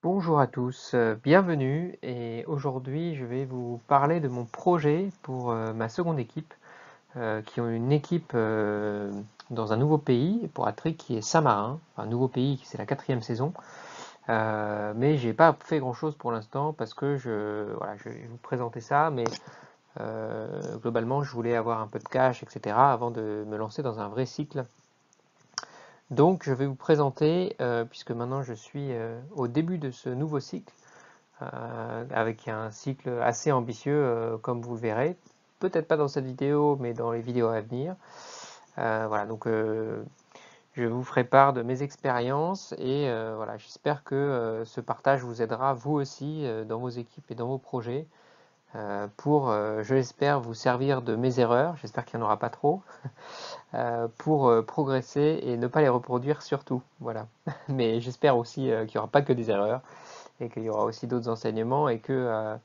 Bonjour à tous, bienvenue et aujourd'hui je vais vous parler de mon projet pour ma seconde équipe qui ont une équipe dans un nouveau pays pour Attrick qui est Saint-Marin, un nouveau pays, c'est la quatrième saison. Mais j'ai pas fait grand chose pour l'instant parce que voilà, je vais vous présenter ça, mais globalement je voulais avoir un peu de cash, etc. avant de me lancer dans un vrai cycle. Donc je vais vous présenter, puisque maintenant je suis au début de ce nouveau cycle, avec un cycle assez ambitieux, comme vous le verrez. Peut-être pas dans cette vidéo, mais dans les vidéos à venir. Voilà, donc je vous ferai part de mes expériences et voilà, j'espère que ce partage vous aidera vous aussi dans vos équipes et dans vos projets pour, je l'espère, vous servir de mes erreurs. J'espère qu'il n'y en aura pas trop pour progresser et ne pas les reproduire surtout. Voilà. Mais j'espère aussi qu'il n'y aura pas que des erreurs et qu'il y aura aussi d'autres enseignements et que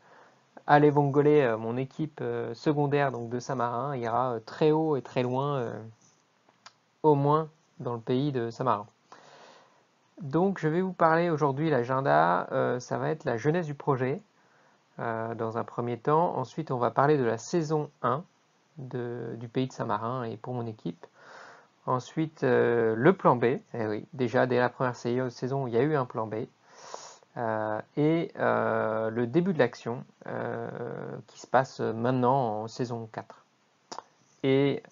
allez Vongolais, mon équipe secondaire donc de Saint-Marin, ira très haut et très loin, au moins dans le pays de Saint-Marin. Donc je vais vous parler aujourd'hui, l'agenda, ça va être la jeunesse du projet dans un premier temps. Ensuite on va parler de la saison 1 du pays de Saint-Marin et pour mon équipe. Ensuite le plan B, eh oui, déjà dès la première saison il y a eu un plan B. Et le début de l'action qui se passe maintenant en saison 4 et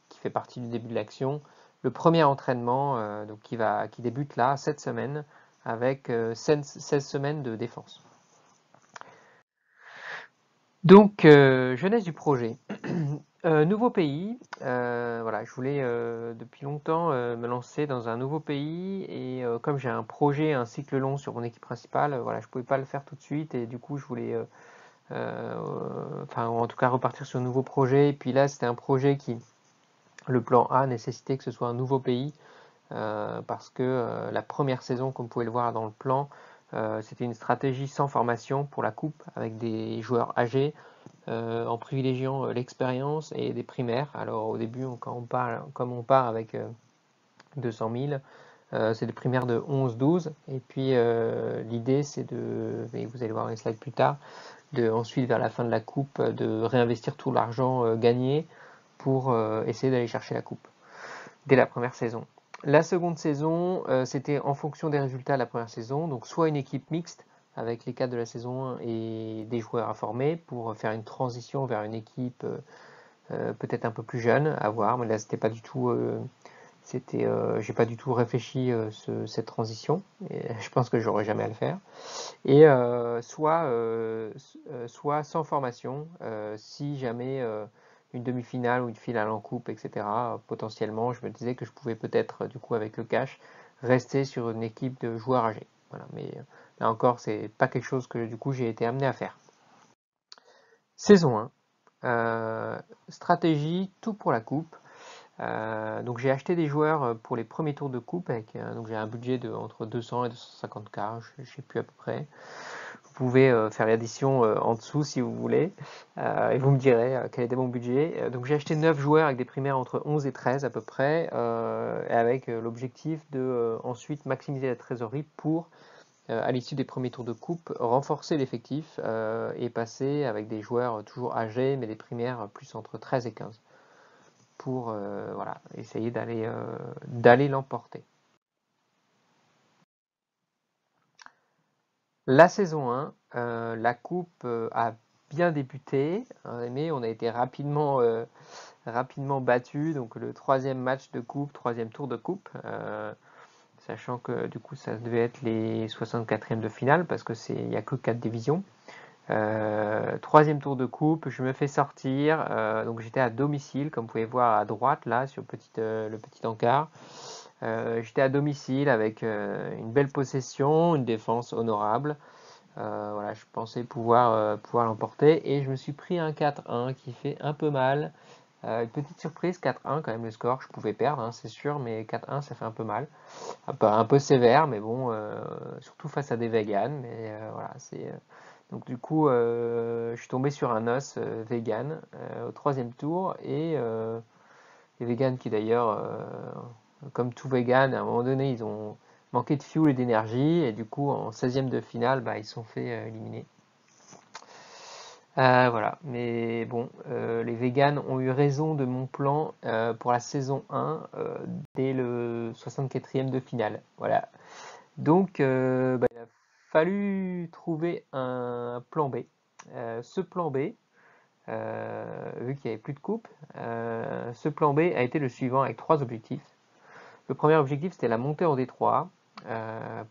qui fait partie du début de l'action, le premier entraînement donc qui débute là cette semaine avec 16 semaines de défense. Donc jeunesse du projet. Nouveau pays, voilà, je voulais depuis longtemps me lancer dans un nouveau pays et comme j'ai un projet, un cycle long sur mon équipe principale, voilà, je pouvais pas le faire tout de suite et du coup je voulais enfin en tout cas repartir sur un nouveau projet. Et puis là, c'était un projet qui, le plan A nécessitait que ce soit un nouveau pays parce que la première saison, comme vous pouvez le voir dans le plan, c'était une stratégie sans formation pour la coupe avec des joueurs âgés en privilégiant l'expérience et des primaires. Alors au début, comme on part avec 200 000, c'est des primaires de 11-12. Et puis l'idée, c'est de, et vous allez voir les slides plus tard, ensuite vers la fin de la coupe de réinvestir tout l'argent gagné pour essayer d'aller chercher la coupe dès la première saison. La seconde saison, c'était en fonction des résultats de la première saison, donc soit une équipe mixte avec les 4 de la saison 1 et des joueurs à former pour faire une transition vers une équipe peut-être un peu plus jeune à voir, mais là c'était pas du tout j'ai pas du tout réfléchi cette transition et je pense que j'aurai jamais à le faire. Et soit sans formation, si jamais une demi-finale ou une finale en coupe, etc., potentiellement, je me disais que je pouvais peut-être, du coup, avec le cash, rester sur une équipe de joueurs âgés. Voilà, mais là encore, c'est pas quelque chose que du coup j'ai été amené à faire. Saison 1, stratégie, tout pour la coupe. Donc j'ai acheté des joueurs pour les premiers tours de coupe avec donc j'ai un budget de entre 200 et 250 k, je sais plus à peu près. Vous pouvez faire l'addition en dessous si vous voulez et vous me direz quel était mon budget. Donc j'ai acheté 9 joueurs avec des primaires entre 11 et 13 à peu près et avec l'objectif de ensuite maximiser la trésorerie pour à l'issue des premiers tours de coupe renforcer l'effectif et passer avec des joueurs toujours âgés mais des primaires plus entre 13 et 15 pour voilà, essayer d'aller l'emporter. La saison 1, la coupe a bien débuté, mais on a été rapidement battu. Donc le troisième match de coupe, troisième tour de coupe, sachant que du coup ça devait être les 64e de finale parce que il n'y a que 4 divisions. Troisième tour de coupe, je me fais sortir. Donc j'étais à domicile, comme vous pouvez voir à droite là sur le petit encart. J'étais à domicile avec une belle possession, une défense honorable. Voilà, je pensais pouvoir l'emporter et je me suis pris un 4-1 qui fait un peu mal. Une petite surprise, 4-1 quand même le score, je pouvais perdre, hein, c'est sûr, mais 4-1 ça fait un peu mal. Un peu sévère, mais bon, surtout face à des véganes. Mais voilà, donc du coup, je suis tombé sur un os vegan au troisième tour et les véganes qui d'ailleurs, comme tout vegan, à un moment donné, ils ont manquaient de fuel et d'énergie, et du coup en 16e de finale, bah, ils se sont fait éliminer. Voilà, mais bon, les véganes ont eu raison de mon plan pour la saison 1 dès le 64e de finale. Voilà. Donc, bah, il a fallu trouver un plan B. Ce plan B, vu qu'il n'y avait plus de coupe, ce plan B a été le suivant avec 3 objectifs. Le premier objectif, c'était la montée en D3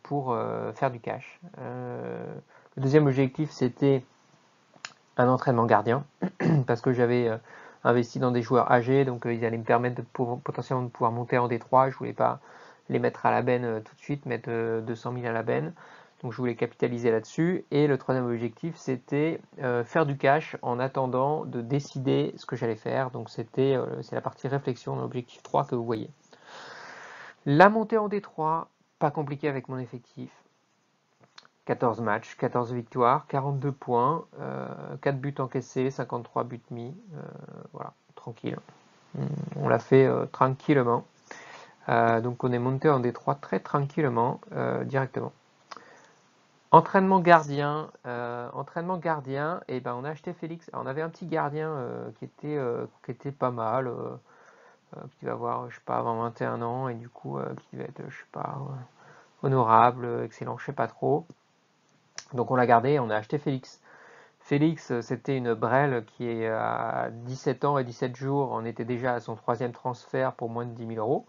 pour faire du cash. Le deuxième objectif, c'était un entraînement gardien, parce que j'avais investi dans des joueurs âgés, donc ils allaient me permettre potentiellement de pouvoir monter en D3. Je voulais pas les mettre à la benne tout de suite, mettre 200 000 à la benne. Donc je voulais capitaliser là-dessus. Et le troisième objectif, c'était faire du cash en attendant de décider ce que j'allais faire. Donc c'est la partie réflexion dans l'objectif 3 que vous voyez. La montée en D3, pas compliqué avec mon effectif. 14 matchs, 14 victoires, 42 points, 4 buts encaissés, 53 buts mis. Voilà, tranquille. On l'a fait tranquillement. Donc on est monté en D3 très tranquillement, directement. Entraînement gardien, et ben on a acheté Félix. Alors, on avait un petit gardien qui était pas mal, qui va avoir, je sais pas, avant 21 ans, et du coup qui va être, je sais pas, honorable, excellent, je sais pas trop. Donc on l'a gardé, on a acheté Félix. Félix, c'était une brêle qui est à 17 ans et 17 jours, on était déjà à son troisième transfert pour moins de 10 000 euros.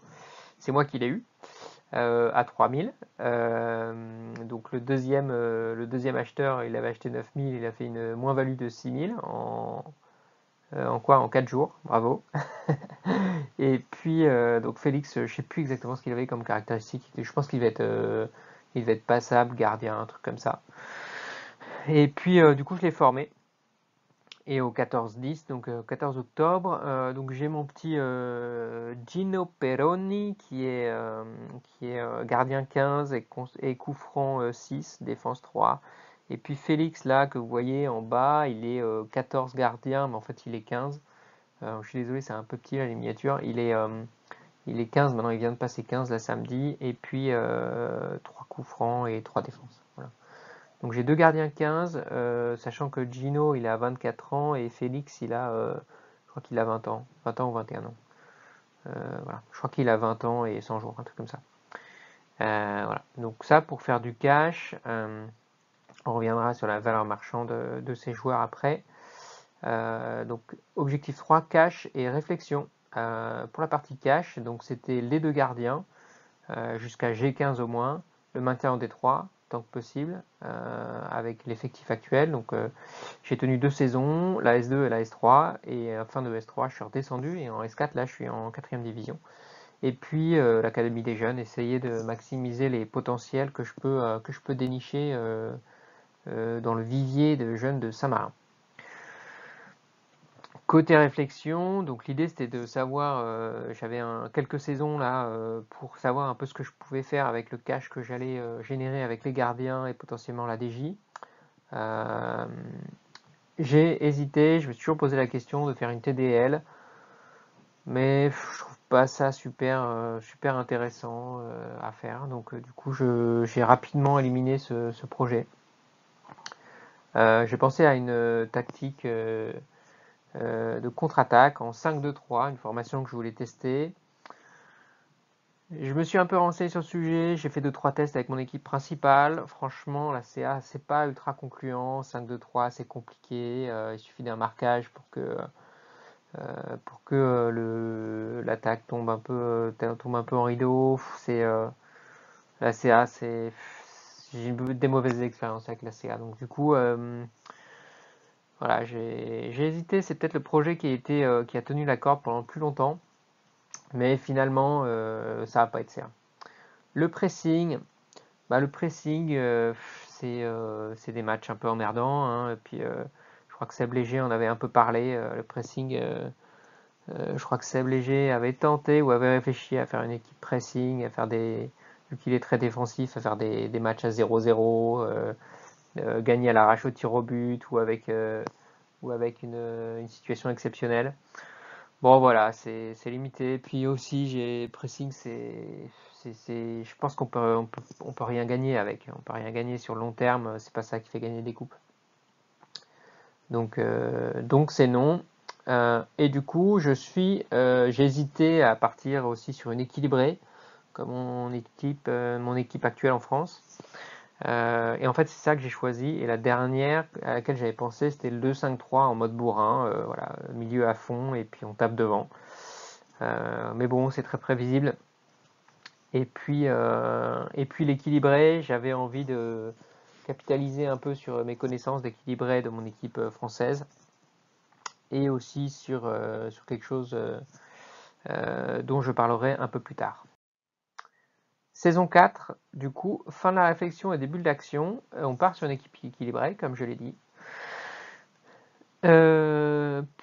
C'est moi qui l'ai eu à 3 000. Donc le deuxième acheteur, il avait acheté 9 000, il a fait une moins-value de 6 000 en quoi? En 4 jours, bravo. Et puis donc Félix, je sais plus exactement ce qu'il avait comme caractéristique. Je pense il va être passable, gardien, un truc comme ça. Et puis du coup je l'ai formé. Et au 14-10, donc 14 octobre, donc j'ai mon petit Gino Peroni qui est gardien 15 et coup franc 6, défense 3. Et puis Félix là que vous voyez en bas, il est 14 gardien, mais en fait il est 15. Je suis désolé, c'est un peu petit là les miniatures. Il est 15 maintenant, il vient de passer 15 là samedi. Et puis 3 coups francs et 3 défenses. Voilà. Donc j'ai deux gardiens 15, sachant que Gino il a 24 ans et Félix je crois qu'il a 20 ans, 20 ans ou 21 ans. Voilà. Je crois qu'il a 20 ans et 100 jours, un truc comme ça. Voilà. Donc ça pour faire du cash, on reviendra sur la valeur marchande de ces joueurs après. Donc objectif 3, cash et réflexion. Pour la partie cash, donc c'était les deux gardiens, jusqu'à G15 au moins, le maintien en D3 tant que possible, avec l'effectif actuel. Donc j'ai tenu 2 saisons, la S2 et la S3, et à fin de S3 je suis redescendu, et en S4 là je suis en 4ème division. Et puis l'Académie des jeunes, essayer de maximiser les potentiels que je peux dénicher dans le vivier de jeunes de Saint-Marin. Côté réflexion, donc l'idée c'était de savoir, j'avais quelques saisons là pour savoir un peu ce que je pouvais faire avec le cash que j'allais générer avec les gardiens et potentiellement la DJ. Euh, j'ai hésité, je me suis toujours posé la question de faire une TDL, mais je trouve pas ça super intéressant à faire. Donc du coup j'ai rapidement éliminé ce projet. J'ai pensé à une tactique de contre-attaque en 5-2-3, une formation que je voulais tester. Je me suis un peu renseigné sur le sujet, j'ai fait 2-3 tests avec mon équipe principale. Franchement, la CA, c'est pas ultra concluant. 5-2-3, c'est compliqué. Il suffit d'un marquage pour que l'attaque tombe un peu en rideau. La CA, j'ai eu des mauvaises expériences avec la CA. Donc du coup, voilà, j'ai hésité. C'est peut-être le projet qui a tenu la corde pendant plus longtemps. Mais finalement, ça va pas être ça. Le pressing, c'est des matchs un peu emmerdants, hein. Et puis, je crois que Seb Léger en avait un peu parlé. Le pressing, je crois que Seb Léger avait tenté ou avait réfléchi à faire une équipe pressing, vu qu'il est très défensif, à faire des matchs à 0-0, gagner à l'arrache au tir au but ou avec une situation exceptionnelle. Bon voilà, c'est limité. Puis aussi, pressing, je pense on peut rien gagner avec. On peut rien gagner sur le long terme. C'est pas ça qui fait gagner des coupes. Donc c'est non. Et du coup, j'ai hésité à partir aussi sur une équilibrée, comme mon équipe actuelle en France. Et en fait, c'est ça que j'ai choisi. Et la dernière à laquelle j'avais pensé, c'était le 2-5-3 en mode bourrin. Voilà, milieu à fond et puis on tape devant. Mais bon, c'est très prévisible. Et puis l'équilibré, j'avais envie de capitaliser un peu sur mes connaissances d'équilibré de mon équipe française et aussi sur quelque chose dont je parlerai un peu plus tard. Saison 4, du coup, fin de la réflexion et début de l'action. On part sur une équipe équilibrée, comme je l'ai dit.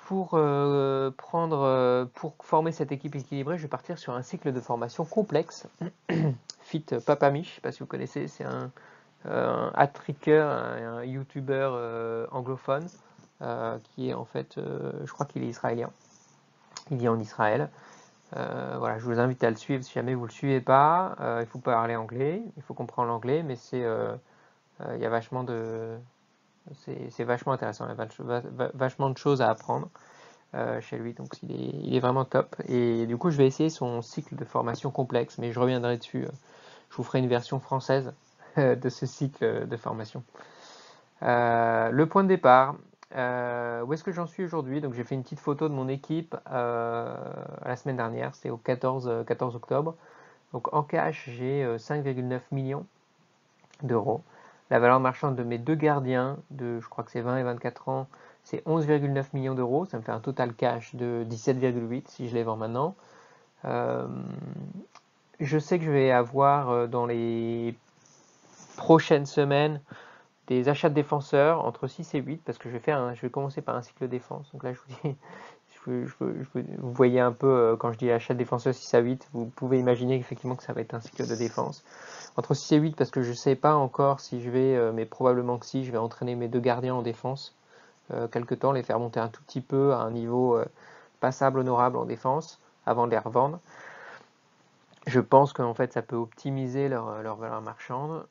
Pour former cette équipe équilibrée, je vais partir sur un cycle de formation complexe. Fit Papami, je ne sais pas si vous connaissez, c'est un hat-tricker, un YouTuber anglophone, qui est en fait, je crois qu'il est israélien. Il vit en Israël. Voilà, je vous invite à le suivre si jamais vous ne le suivez pas. Il faut parler anglais, il faut comprendre l'anglais, mais il y a vachement c'est vachement intéressant, il y a vachement de choses à apprendre chez lui, donc il est vraiment top. Et du coup, je vais essayer son cycle de formation complexe, mais je reviendrai dessus. Je vous ferai une version française de ce cycle de formation. Le point de départ, où est-ce que j'en suis aujourd'hui? Donc j'ai fait une petite photo de mon équipe la semaine dernière, c'est au 14 octobre. Donc en cash, j'ai 5,9 millions d'euros. La valeur marchande de mes deux gardiens, je crois que c'est 20 et 24 ans, c'est 11,9 millions d'euros. Ça me fait un total cash de 17,8 si je les vends maintenant. Je sais que je vais avoir dans les prochaines semaines des achats de défenseurs entre 6 et 8 parce que je vais commencer par un cycle de défense. Donc là, je vous dis, vous voyez un peu quand je dis achat de défenseurs 6 à 8, vous pouvez imaginer effectivement que ça va être un cycle de défense. Entre 6 et 8 parce que je ne sais pas encore si je vais, mais probablement que si, je vais entraîner mes deux gardiens en défense quelque temps, les faire monter un tout petit peu à un niveau passable, honorable en défense avant de les revendre. Je pense qu'en fait ça peut optimiser leur valeur marchande.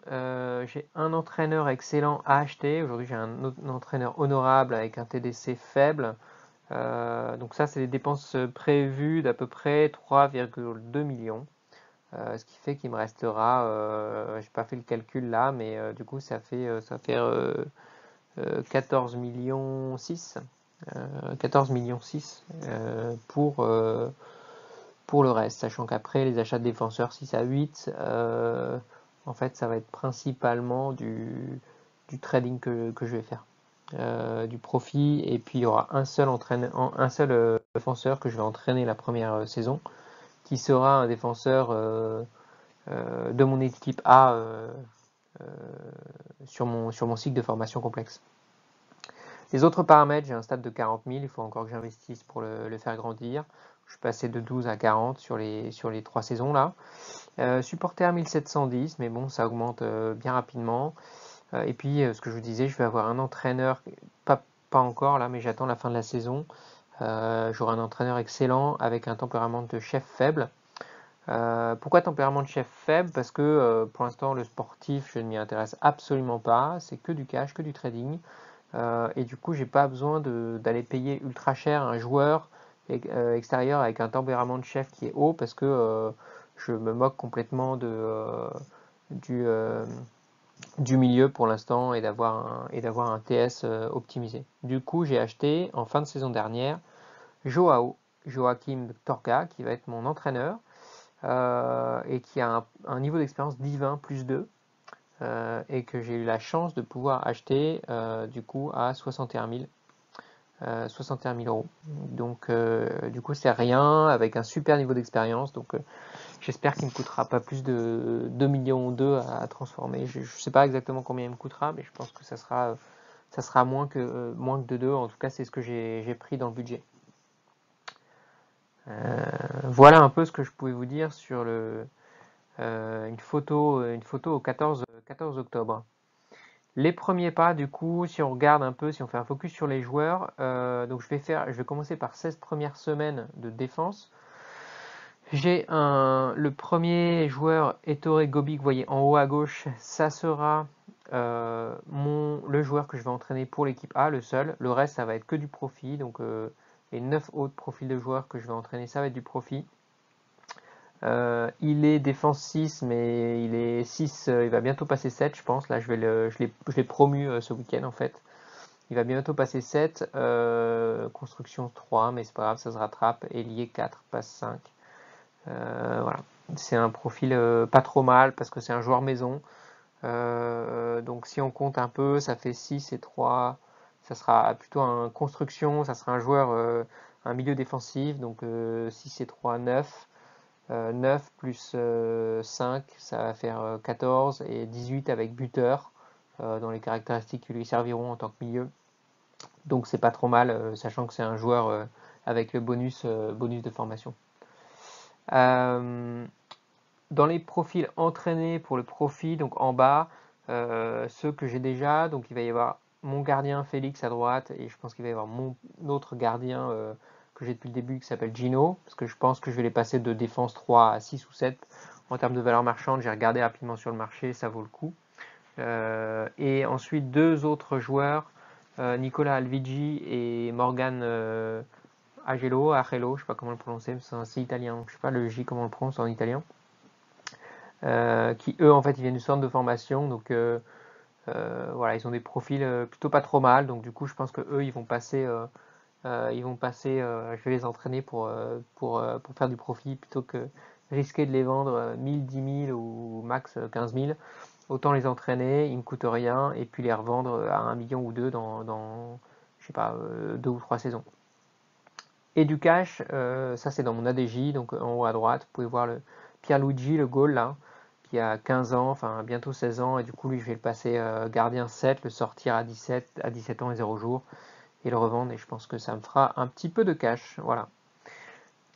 J'ai un entraîneur excellent à acheter. Aujourd'hui j'ai un entraîneur honorable avec un TDC faible. Donc ça c'est des dépenses prévues d'à peu près 3,2 millions. Ce qui fait qu'il me restera, j'ai pas fait le calcul là, mais du coup ça fait 14 millions 6. 14 millions 6 pour le reste, sachant qu'après les achats de défenseurs 6 à 8, en fait ça va être principalement du trading que je vais faire, du profit, et puis il y aura un seul défenseur que je vais entraîner la première saison, qui sera un défenseur de mon équipe A sur mon cycle de formation complexe. Les autres paramètres, j'ai un stade de 40 000, il faut encore que j'investisse pour le faire grandir. Je suis passé de 12 à 40 sur les 3 saisons là. Supporter 1710, mais bon, ça augmente bien rapidement. Et puis, ce que je vous disais, je vais avoir un entraîneur, pas encore là, mais j'attends la fin de la saison. J'aurai un entraîneur excellent avec un tempérament de chef faible. Pourquoi tempérament de chef faible? Parce que pour l'instant, le sportif, je ne m'y intéresse absolument pas. C'est que du cash, que du trading. Et du coup, j'ai pas besoin d'aller payer ultra cher un joueur extérieur avec un tempérament de chef qui est haut, parce que je me moque complètement du milieu pour l'instant, et d'avoir un TS optimisé. Du coup, j'ai acheté en fin de saison dernière Joachim Torga, qui va être mon entraîneur, et qui a un niveau d'expérience divin plus 2. Et que j'ai eu la chance de pouvoir acheter du coup à 61 000 euros. Donc du coup c'est rien, avec un super niveau d'expérience. Donc j'espère qu'il ne me coûtera pas plus de 2 millions à transformer. Je ne sais pas exactement combien il me coûtera, mais je pense que ça sera moins que 2. En tout cas, c'est ce que j'ai pris dans le budget. Voilà un peu ce que je pouvais vous dire sur une photo au 14 octobre. Les premiers pas, du coup, si on regarde un peu, si on fait un focus sur les joueurs, donc je vais commencer par 16 premières semaines de défense. J'ai le premier joueur, Ettore Gobi, que vous voyez en haut à gauche, ça sera le joueur que je vais entraîner pour l'équipe A, le seul. Le reste, ça va être que du profit. Donc les 9 autres profils de joueurs que je vais entraîner, ça va être du profit. Il est défense 6, mais il est 6, il va bientôt passer 7, je pense. Là, je l'ai promu ce week-end en fait. Il va bientôt passer 7, construction 3, mais c'est pas grave, ça se rattrape. Ailier 4, passe 5. Voilà. C'est un profil pas trop mal parce que c'est un joueur maison. Donc si on compte un peu, ça fait 6 et 3. Ça sera plutôt un construction, ça sera un joueur, un milieu défensif. Donc 6 et 3, 9. 9 plus 5, ça va faire 14 et 18 avec buteur dans les caractéristiques qui lui serviront en tant que milieu. Donc c'est pas trop mal, sachant que c'est un joueur avec le bonus de formation. Dans les profils entraînés pour le profit, donc en bas, ceux que j'ai déjà, donc il va y avoir mon gardien Félix à droite, et je pense qu'il va y avoir mon autre gardien que j'ai depuis le début qui s'appelle Gino, parce que je pense que je vais les passer de défense 3 à 6 ou 7. En termes de valeur marchande, j'ai regardé rapidement sur le marché, ça vaut le coup. Et ensuite, deux autres joueurs, Nicolas Alvigi et Morgan Agelo, je sais pas comment le prononcer, c'est italien, je sais pas le J comment on le prononce en italien. Qui eux en fait ils viennent du centre de formation, donc voilà, ils ont des profils plutôt pas trop mal, donc du coup je pense que eux je vais les entraîner pour faire du profit plutôt que risquer de les vendre 1000, 10 000 ou max 15 000. Autant les entraîner, ils me coûtent rien, et puis les revendre à 1 million ou 2 dans je sais pas, 2 ou 3 saisons. Et du cash, ça c'est dans mon ADJ, donc en haut à droite, vous pouvez voir le Pierluigi, le goal là, qui a 15 ans, enfin bientôt 16 ans, et du coup lui je vais le passer gardien 7, le sortir à 17 ans et 0 jours, et le revendre, et je pense que ça me fera un petit peu de cash, voilà.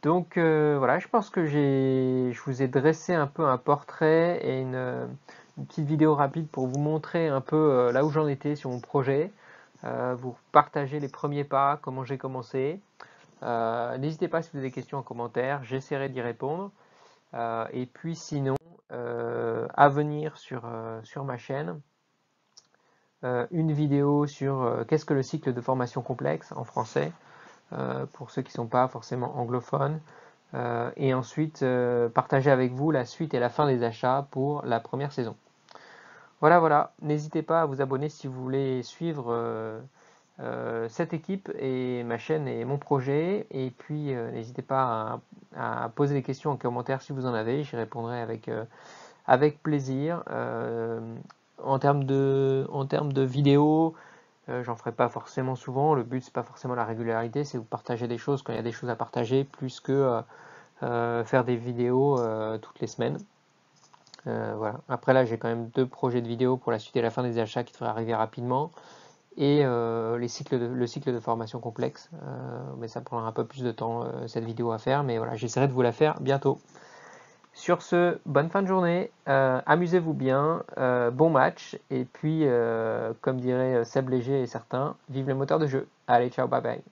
Donc voilà, je pense que je vous ai dressé un peu un portrait et une petite vidéo rapide pour vous montrer un peu là où j'en étais sur mon projet, vous partager les premiers pas, comment j'ai commencé. N'hésitez pas si vous avez des questions en commentaire, j'essaierai d'y répondre. Et puis sinon, à venir sur ma chaîne, une vidéo sur qu'est-ce que le cycle de formation complexe en français, pour ceux qui ne sont pas forcément anglophones. Et ensuite, partager avec vous la suite et la fin des achats pour la première saison. Voilà, voilà. N'hésitez pas à vous abonner si vous voulez suivre cette équipe et ma chaîne et mon projet. Et puis, n'hésitez pas à poser des questions en commentaire si vous en avez. J'y répondrai avec plaisir. En termes de vidéos, j'en ferai pas forcément souvent. Le but, c'est pas forcément la régularité, c'est vous partager des choses quand il y a des choses à partager, plus que faire des vidéos toutes les semaines. Voilà. Après là, j'ai quand même 2 projets de vidéos pour la suite et la fin des achats qui devraient arriver rapidement. Et le cycle de formation complexe. Mais ça prendra un peu plus de temps, cette vidéo à faire. Mais voilà, j'essaierai de vous la faire bientôt. Sur ce, bonne fin de journée. Amusez-vous bien. Bon match. Et puis, comme dirait Seb Léger et certains, vive le moteur de jeu. Allez, ciao, bye bye.